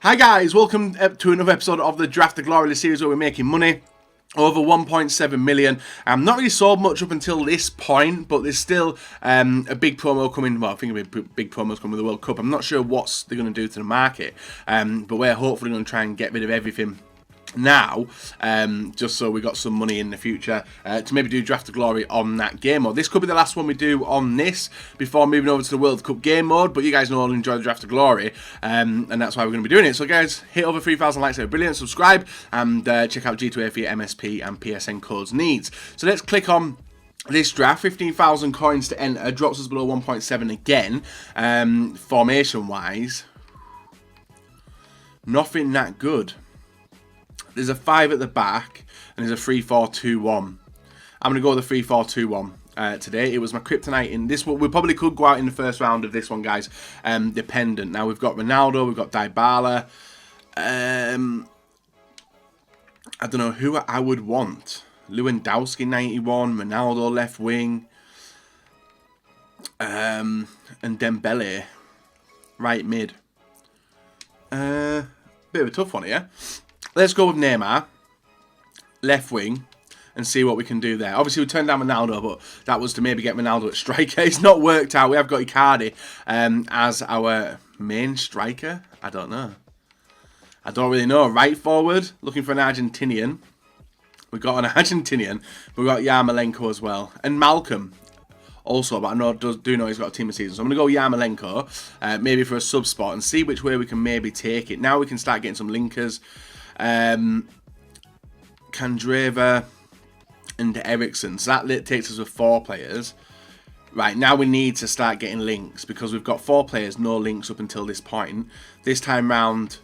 Hi guys, welcome to another episode of the Draft the Glory series where we're making money. Over 1.7 million. Not really sold much up until this point, but there's still a big promo coming. Well, I think a big promo's coming with the World Cup. I'm not sure what they're going to do to the market, but we're hopefully going to try and get rid of everything now, just so we got some money in the future to maybe do Draft the Glory on that game mode. This could be the last one we do on this before moving over to the World Cup game mode, but you guys know I'll enjoy the Draft the Glory, and that's why we're going to be doing it. So guys, hit over 3,000 likes, they're brilliant, subscribe, and check out G2A for your MSP and PSN codes needs. So let's click on this draft. 15,000 coins to enter, drops us below 1.7 again. Formation wise, nothing that good. There's a 5 at the back, and there's a 3-4-2-1. I'm going to go with the 3-4-2-1 today. It was my kryptonite in this one. We probably could go out in the first round of this one, guys, dependent. Now, we've got Ronaldo, we've got Dybala. I don't know who I would want. Lewandowski, 91, Ronaldo, left wing. And Dembele, right mid. Bit of a tough one here. Let's go with Neymar, left wing, and see what we can do there. Obviously, we turned down Ronaldo, but that was to maybe get Ronaldo at striker. It's not worked out. We have got Icardi as our main striker. I don't know. I don't really know. Right forward, looking for an Argentinian. We got an Argentinian. We got Yarmolenko as well. And Malcolm also, but I do know he's got a team of season. So I'm going to go Yarmolenko, maybe for a sub spot, and see which way we can maybe take it. Now we can start getting some linkers. Kandreva and Ericsson. So that takes us with 4 players. Right, now we need to start getting links because we've got 4 players, no links up until this point. This time round,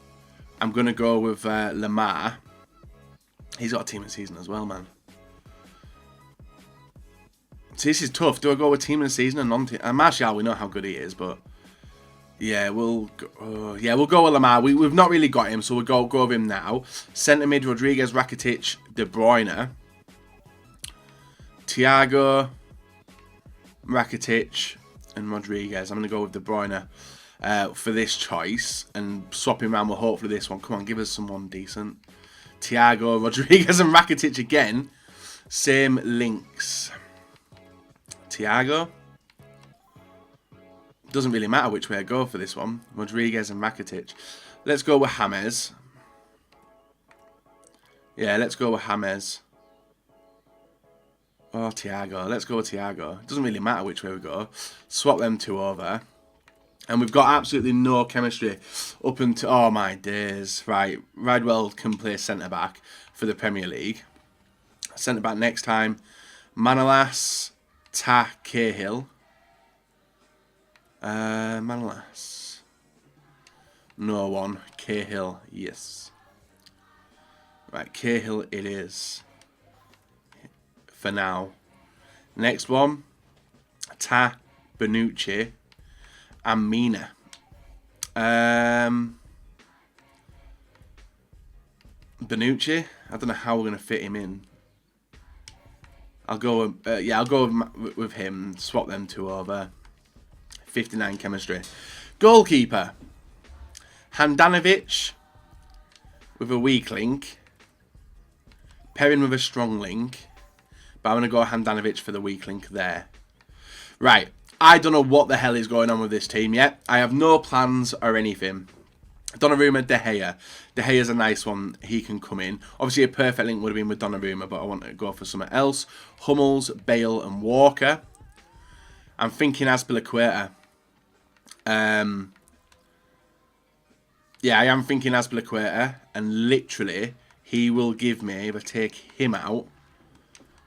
I'm going to go with Lamar. He's got a team of season as well, man. So this is tough. Do I go with team of the season and non-team? Martial, we know how good he is, but yeah, we'll go with Lamar. We've not really got him, so we'll go with him now. Centre mid, Rodriguez, Rakitic, De Bruyne, Thiago, Rakitic, and Rodriguez. I'm going to go with De Bruyne for this choice and swap him around with hopefully this one. Come on, give us someone decent. Thiago, Rodriguez, and Rakitic again. Same links. Thiago. Doesn't really matter which way I go for this one. Rodriguez and Rakitic. Let's go with James. Yeah, let's go with James. Oh, Thiago. Let's go with Thiago. It doesn't really matter which way we go. Swap them 2 over. And we've got absolutely no chemistry up until... Oh, my days. Right. Ridewell can play centre-back for the Premier League. Centre-back next time. Manolas, Cahill. Manolas. No one. Cahill, yes. Right, Cahill it is. For now. Next one. Bonucci. And Mina. Bonucci. I don't know how we're going to fit him in. I'll go with him. Swap them 2 over. 59 chemistry. Goalkeeper. Handanovic with a weak link. Perrin with a strong link. But I'm going to go Handanovic for the weak link there. Right. I don't know what the hell is going on with this team yet. I have no plans or anything. Donnarumma, De Gea. De Gea's a nice one. He can come in. Obviously, a perfect link would have been with Donnarumma, but I want to go for something else. Hummels, Bale, and Walker. I'm thinking Azpilicueta. Yeah, I am thinking Azpilicueta, and literally, he will give me, if I take him out,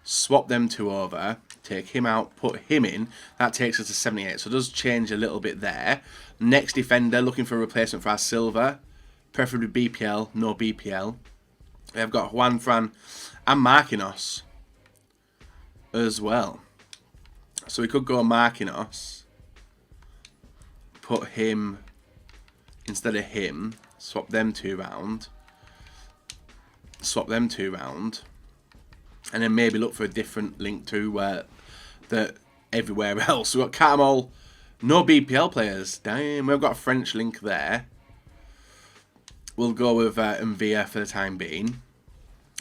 swap them 2 over, take him out, put him in, that takes us to 78, so it does change a little bit there. Next defender, looking for a replacement for our Silva, preferably BPL, no BPL. I've got Juan Fran and Marquinhos as well. So we could go Marquinhos, put him instead of him, swap them 2 round, and then maybe look for a different link to everywhere else. We've got Catamol, no BPL players. Damn, we've got a French link there. we'll go with Mvia for the time being.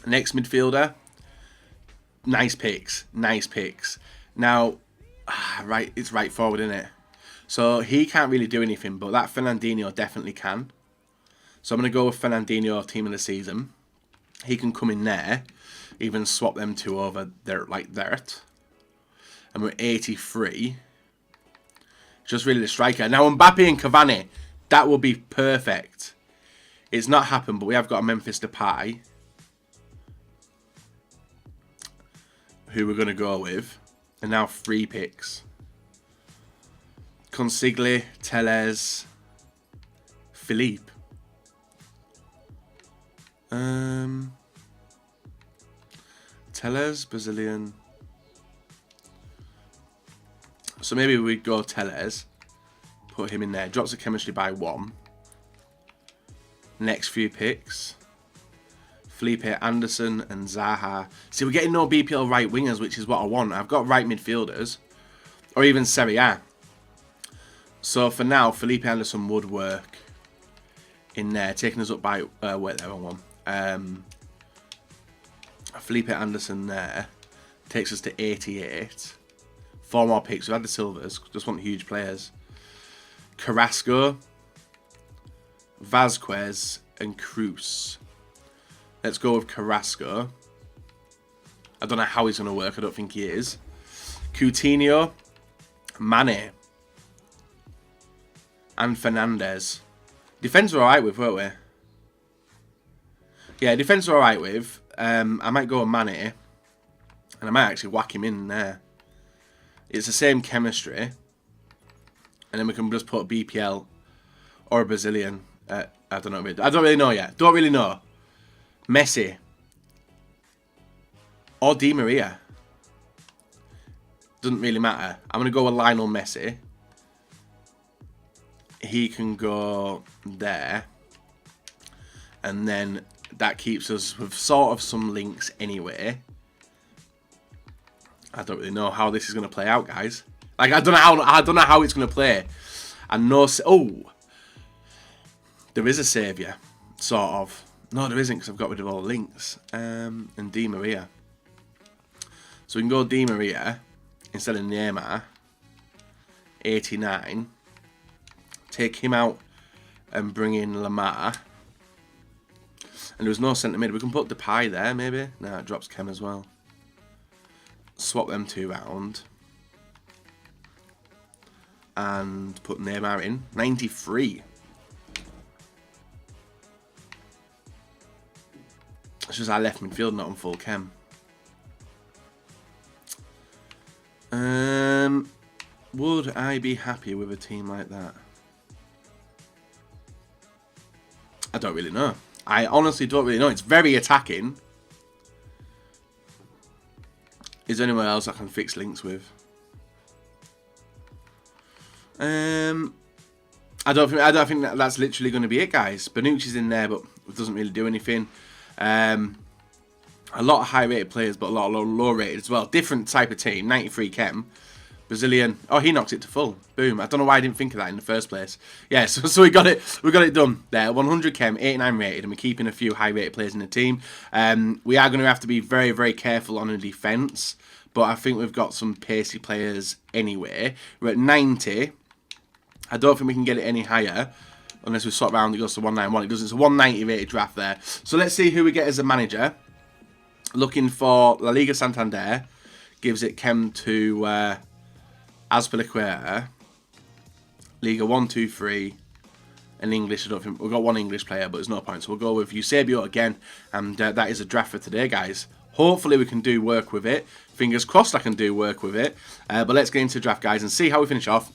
Next midfielder, nice picks, nice picks. Now, right, it's right forward, isn't it? So he can't really do anything, but that Fernandinho definitely can. So I'm going to go with Fernandinho, team of the season. He can come in there, even swap them two over there like that. And we're 83. Just really the striker. Now Mbappe and Cavani, that will be perfect. It's not happened, but we have got a Memphis Depay, who we're going to go with. And now 3 picks. Consigli, Telles, Philippe. Telles, Brazilian. So maybe we'd go Telles. Put him in there. Drops the chemistry by 1. Next few picks. Felipe Anderson and Zaha. See, we're getting no BPL right wingers, which is what I want. I've got right midfielders. Or even Serie A. So for now, Felipe Anderson would work in there. Taking us up by... wait, there, wrong one. Felipe Anderson there. Takes us to 88. 4 more picks. We've had the silvers. Just want huge players. Carrasco. Vasquez and Cruz. Let's go with Carrasco. I don't know how he's going to work. I don't think he is. Coutinho. Mane. And Fernandez. Defence we're alright with, weren't we? Yeah, defence we're alright with. I might go with Mane. And I might actually whack him in there. It's the same chemistry. And then we can just put a BPL or a Brazilian. I don't know. I don't really know yet. Don't really know. Messi. Or Di Maria. Doesn't really matter. I'm going to go with Lionel Messi. He can go there. And then that keeps us with sort of some links anyway. I don't really know how this is going to play out, guys. Like, I don't know how it's going to play. And no... Oh! There is a saviour. Sort of. No, there isn't, because I've got rid of all the links. And Di Maria. So we can go Di Maria instead of Neymar. 89. Take him out and bring in Lamar. And there's no centre mid. We can put Depay there, maybe. Nah, it drops Kem as well. Swap them 2 round. And put Neymar in. 93. It's just our left midfield not on full chem. Would I be happy with a team like that? I don't really know. I honestly don't really know. It's very attacking. Is there anywhere else I can fix links with? I don't think that's literally going to be it, guys. Bonucci's in there, but it doesn't really do anything. A lot of high-rated players, but a lot of low-rated as well. Different type of team. 93 chem. Brazilian. Oh, he knocks it to full. Boom. I don't know why I didn't think of that in the first place. Yeah, so we got it done there. 100 chem, 89 rated, and we're keeping a few high-rated players in the team. We are going to have to be very, very careful on the defence, but I think we've got some pacey players anyway. We're at 90. I don't think we can get it any higher. Unless we swap round, it goes to 191. It doesn't. It's a 190 rated draft there. So let's see who we get as a manager. Looking for La Liga Santander. Gives it chem to Azpilicueta. Liga 1, 2, 3. And English, I don't think. We've got 1 English player, but there's no point. So we'll go with Eusebio again. And that is a draft for today, guys. Hopefully we can do work with it. Fingers crossed I can do work with it. But let's get into the draft, guys, and see how we finish off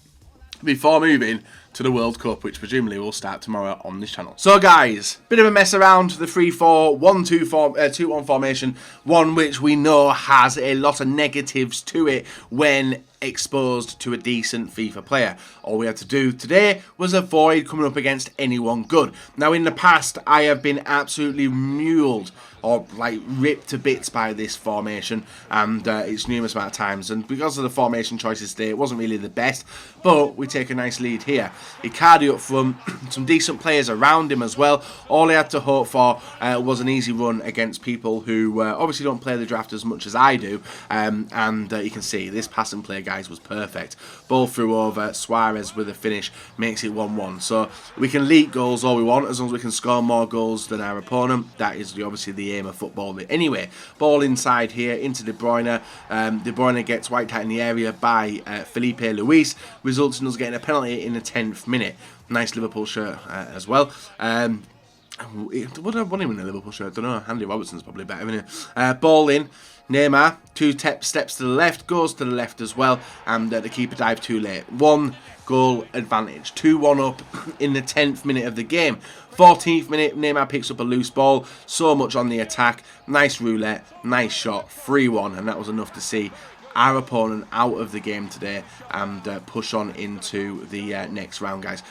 before moving to the World Cup, which presumably will start tomorrow on this channel. So guys, bit of a mess around the 3-4-1-2-1 formation, one which we know has a lot of negatives to it when exposed to a decent FIFA player. All we had to do today was avoid coming up against anyone good. Now in the past, I have been absolutely muled or like ripped to bits by this formation, and it's numerous amount of times, and because of the formation choices today, it wasn't really the best, but we take a nice lead here. Icardi up front, some decent players around him as well. All he had to hope for was an easy run against people who obviously don't play the draft as much as I do. And you can see this pass and play, guys, was perfect. Ball through over, Suarez with a finish, makes it 1-1. So we can leak goals all we want, as long as we can score more goals than our opponent. That is obviously the aim of football. Anyway, ball inside here into De Bruyne. De Bruyne gets wiped out in the area by Felipe Luis, results in us getting a penalty in the 10th minute. Nice Liverpool shirt as well. Would I want him in a Liverpool shirt? I don't know. Andy Robertson's probably better, isn't it? Ball in. Neymar, 2 steps to the left, goes to the left as well, and the keeper dived too late. 1 goal advantage. 2-1 up in the 10th minute of the game. 14th minute, Neymar picks up a loose ball. So much on the attack. Nice roulette, nice shot, 3-1, and that was enough to see our opponent out of the game today and push on into the next round, guys.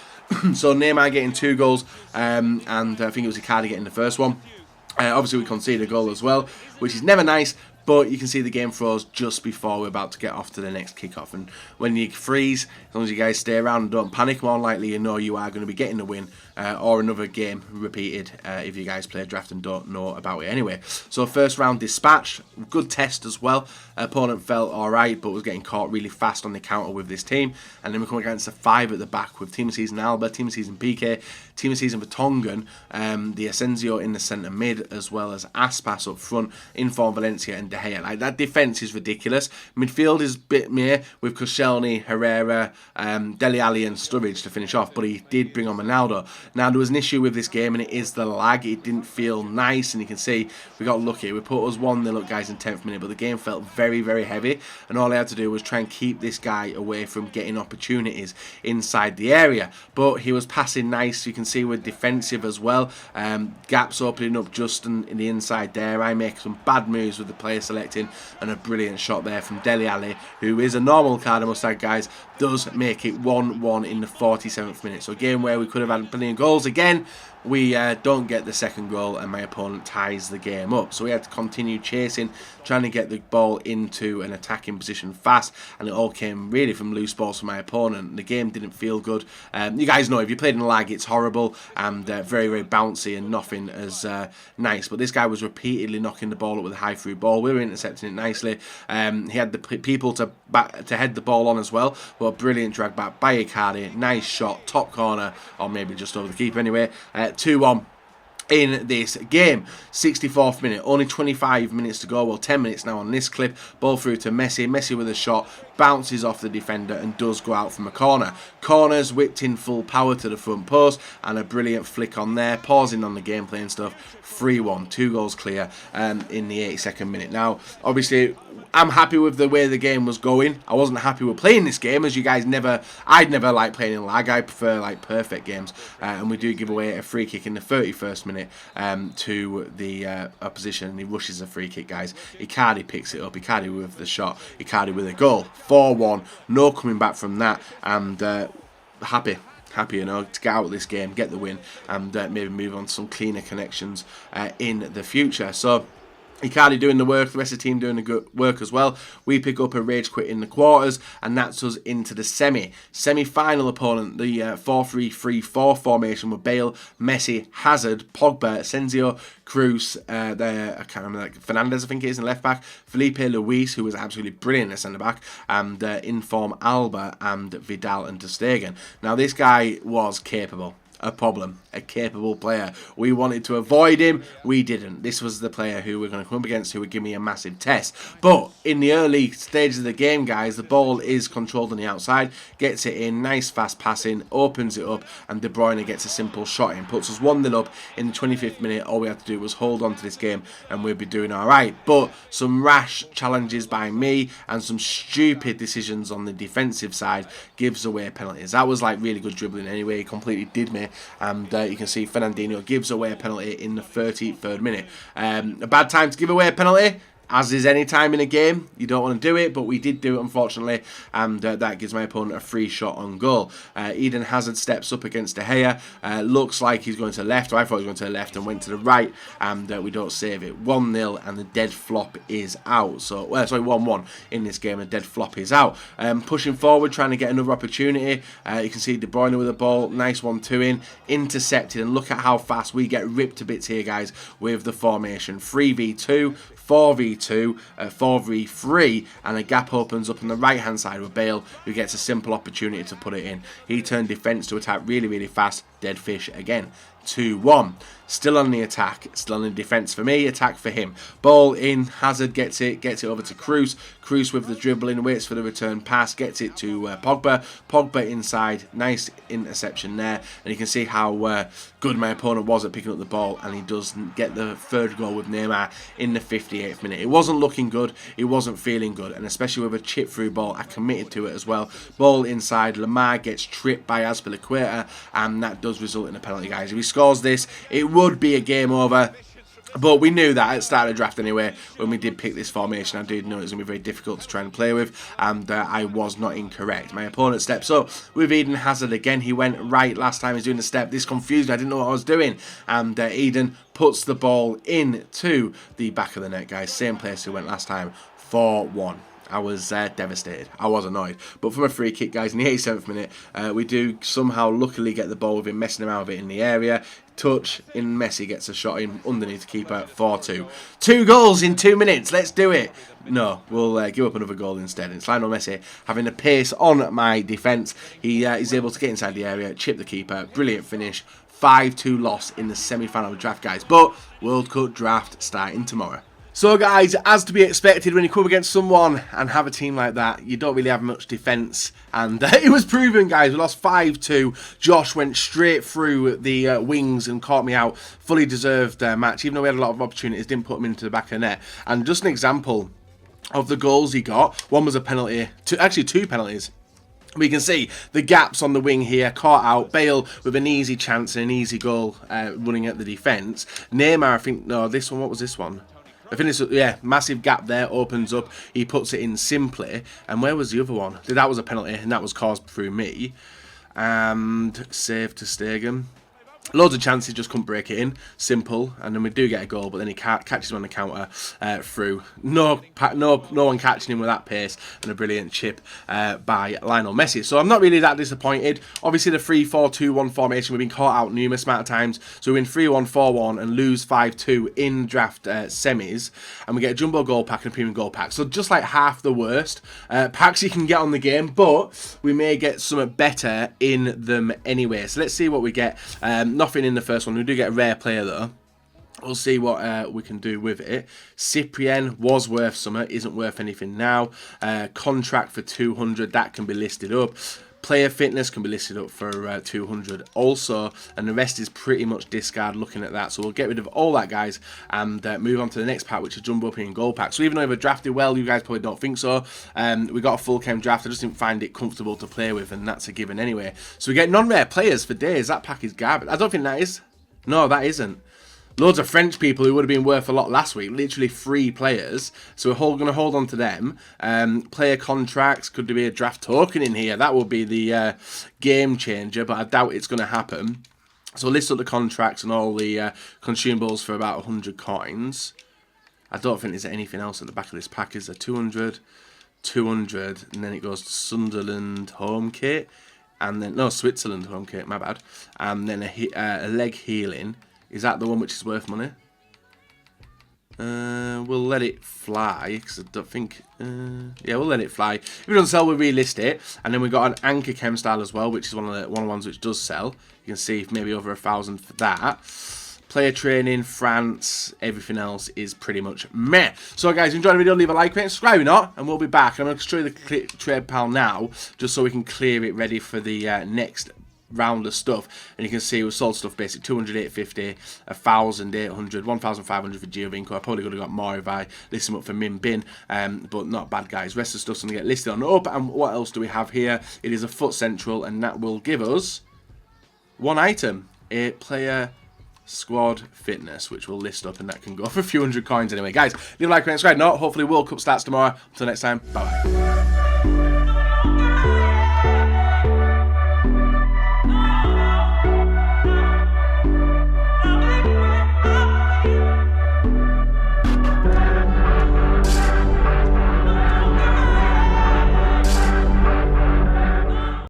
So Neymar getting 2 goals, and I think it was Icardi getting the first one. Obviously, we conceded a goal as well, which is never nice. But you can see the game froze just before we're about to get off to the next kickoff. And when you freeze, as long as you guys stay around and don't panic, more than likely you know you are going to be getting the win or another game repeated if you guys play draft and don't know about it anyway. So first round dispatch, good test as well. Opponent felt alright, but was getting caught really fast on the counter with this team. And then we come against a 5 at the back with Team of Season Alba, Team of Season PK, Team of Season Vertonghen, the Asensio in the centre mid, as well as Aspas up front, Inform Valencia and De Gea. Like, that defence is ridiculous. Midfield is a bit mere with Koscielny, Herrera, Dele Alli and Sturridge to finish off, but he did bring on Ronaldo. Now, there was an issue with this game, and it is the lag. It didn't feel nice, and you can see we got lucky. We put us 1-0 up, guys, in 10th minute, but the game felt very, very heavy, and all I had to do was try and keep this guy away from getting opportunities inside the area. But he was passing nice. You can see we're defensive as well. Gaps opening up just in the inside there. I make some bad moves with the player selecting, and a brilliant shot there from Dele Alli, who is a normal card, I must add, guys, does make it 1-1 in the 47th minute. So a game where we could have had plenty of goals again. We don't get the second goal, and my opponent ties the game up. So we had to continue chasing, trying to get the ball into an attacking position fast, and it all came really from loose balls from my opponent. The game didn't feel good. You guys know, if you played in lag, it's horrible and very, very bouncy and nothing as nice. But this guy was repeatedly knocking the ball up with a high through ball. We were intercepting it nicely. He had the people to head the ball on as well. But a brilliant drag back by Icardi. Nice shot, top corner, or maybe just over the keeper anyway. 2-1 in this game. 64th minute, only 25 minutes to go. Well, 10 minutes now on this clip. Ball through to Messi. Messi with a shot, bounces off the defender and does go out from a corner. Corners whipped in full power to the front post, and a brilliant flick on there, pausing on the gameplay and stuff. 3-1, 2 goals clear in the 82nd minute. Now, obviously, I'm happy with the way the game was going. I wasn't happy with playing this game, as you guys I'd never like playing in lag. I prefer like perfect games, and we do give away a free kick in the 31st minute to the opposition, and he rushes a free kick, guys. Icardi picks it up. Icardi with the shot. Icardi with a goal. 4-1. No coming back from that, and happy, you know, to get out of this game, get the win, and maybe move on to some cleaner connections in the future. So Icardi doing the work, the rest of the team doing the good work as well. We pick up a rage quit in the quarters, and that's us into the semi-final opponent, the 4-3-3-4 formation with Bale, Messi, Hazard, Pogba, Asensio, Cruz, I can't remember, like Fernandez, I think it is, in left back, Felipe Luis, who was absolutely brilliant at centre back, and Inform Alba and Vidal and Ter Stegen. Now, this guy was capable. A capable player. We wanted to avoid him. We didn't. This was the player who we're going to come up against, who would give me a massive test. But in the early stages of the game, guys, the ball is controlled on the outside. Gets it in. Nice fast passing. Opens it up. And De Bruyne gets a simple shot in. Puts us 1-0 up in the 25th minute. All we had to do was hold on to this game, and we'd be doing alright. But some rash challenges by me and some stupid decisions on the defensive side gives away penalties. That was like really good dribbling anyway. He completely did me. And you can see Fernandinho gives away a penalty in the 33rd minute. A bad time to give away a penalty. As is any time in a game, you don't want to do it, but we did do it, unfortunately, and that gives my opponent a free shot on goal. Eden Hazard steps up against De Gea. Looks like he's going to the left, or I thought he was going to the left, and went to the right, and we don't save it. 1-0, and the dead flop is out. So, well, sorry, 1-1 in this game, and the dead flop is out. Pushing forward, trying to get another opportunity. You can see De Bruyne with the ball. Nice 1-2 in. Intercepted, and look at how fast we get ripped to bits here, guys, with the formation. 3v2. 4v2, 4v3, and a gap opens up on the right hand side with Bale, who gets a simple opportunity to put it in. He turned defence to attack really, really fast. Dead fish again. 2-1. Still on the attack, still on the defence for me, attack for him. Ball in, Hazard gets it over to Kroos. Kroos with the dribbling, waits for the return pass, gets it to Pogba. Pogba inside, nice interception there. And you can see how good my opponent was at picking up the ball, and he does get the third goal with Neymar in the 58th minute. It wasn't looking good, it wasn't feeling good, and especially with a chip through ball, I committed to it as well. Ball inside, Lamar gets tripped by Azpilicueta, and that does result in a penalty, guys. If he scores this, it would be a game over. But we knew that at the start of the draft anyway, when we did pick this formation. I did know it was going to be very difficult to try and play with, and I was not incorrect. My opponent steps up with Eden Hazard again. He went right last time he was doing the step. This confused me. I didn't know what I was doing. And Eden puts the ball into the back of the net, guys. Same place he went last time. 4-1. I was devastated. I was annoyed. But from a free kick, guys, in the 87th minute, we do somehow luckily get the ball with him, messing around with it in the area. Touch in, Messi gets a shot in underneath the keeper. 4-2. 2 goals in 2 minutes. Let's do it. No, we'll give up another goal instead. It's Lionel Messi having the pace on my defence. He is able to get inside the area, chip the keeper. Brilliant finish. 5-2 loss in the semi-final of the draft, guys. But World Cup draft starting tomorrow. So guys, as to be expected, when you come against someone and have a team like that, you don't really have much defence. And it was proven, guys. We lost 5-2. Josh went straight through the wings and caught me out. Fully deserved match, even though we had a lot of opportunities, didn't put him into the back of the net. And just an example of the goals he got. One was a penalty, actually 2 penalties. We can see the gaps on the wing here, caught out. Bale with an easy chance and an easy goal running at the defence. Neymar, I think, no, this one, what was this one? I think it's, yeah, massive gap there, opens up, he puts it in simply. And where was the other one? That was a penalty, and that was caused through me. And save to Stegen. Loads of chances, just couldn't break it in. Simple, and then we do get a goal, but then he catches him on the counter through. No one catching him with that pace, and a brilliant chip by Lionel Messi. So I'm not really that disappointed. Obviously, the 3-4-2-1 formation, we've been caught out numerous amount of times. So we win 3-1, 4-1, and lose 5-2 in draft semis, and we get a jumbo goal pack and a premium goal pack. So just like half the worst packs you can get on the game, but we may get something better in them anyway. So let's see what we get. Nothing in the first one. We do get a rare player though. We'll see what we can do with it. Cyprian was worth something, isn't worth anything now. Contract for 200, that can be listed up. Player fitness can be listed up for 200 also, and the rest is pretty much discard looking at that. So we'll get rid of all that, guys, and move on to the next pack, which is Jumbo Premium Gold Pack. So even though we've drafted well, you guys probably don't think so. We got a full chem draft. I just didn't find it comfortable to play with, and that's a given anyway. So we get non-rare players for days. That pack is garbage. I don't think that is. No, that isn't. Loads of French people who would have been worth a lot last week. Literally 3 players. So we're going to hold on to them. Player contracts. Could there be a draft token in here? That would be the game changer, but I doubt it's going to happen. So list up the contracts and all the consumables for about 100 coins. I don't think there's anything else at the back of this pack. Is there 200, 200, and then it goes to Sunderland home kit. And then, no, Switzerland home kit, my bad. And then a leg healing. Is that the one which is worth money? We'll let it fly, because I don't think... yeah, we'll let it fly. If it doesn't sell, we'll relist it. And then we've got an Anchor Chem style as well, which is one of the ones which does sell. You can see maybe over 1,000 for that. Player training, France, everything else is pretty much meh. So guys, if you enjoyed the video, leave a like, rate, subscribe if not, and we'll be back. I'm going to show you the trade pal now, just so we can clear it ready for the next round of stuff. And you can see we sold stuff basic 200, 850, 1,800, 1,500 for Giovinco. I probably could have got more if I list them up for Min Bin, but not bad, guys. Rest of the stuff's going to get listed on up. And what else do we have here? It is a Foot Central, and that will give us one item, a player Squad Fitness, which we'll list up, and that can go for a few hundred coins anyway. Guys, leave a like, comment, subscribe. No, hopefully World Cup starts tomorrow. Until next time, bye-bye.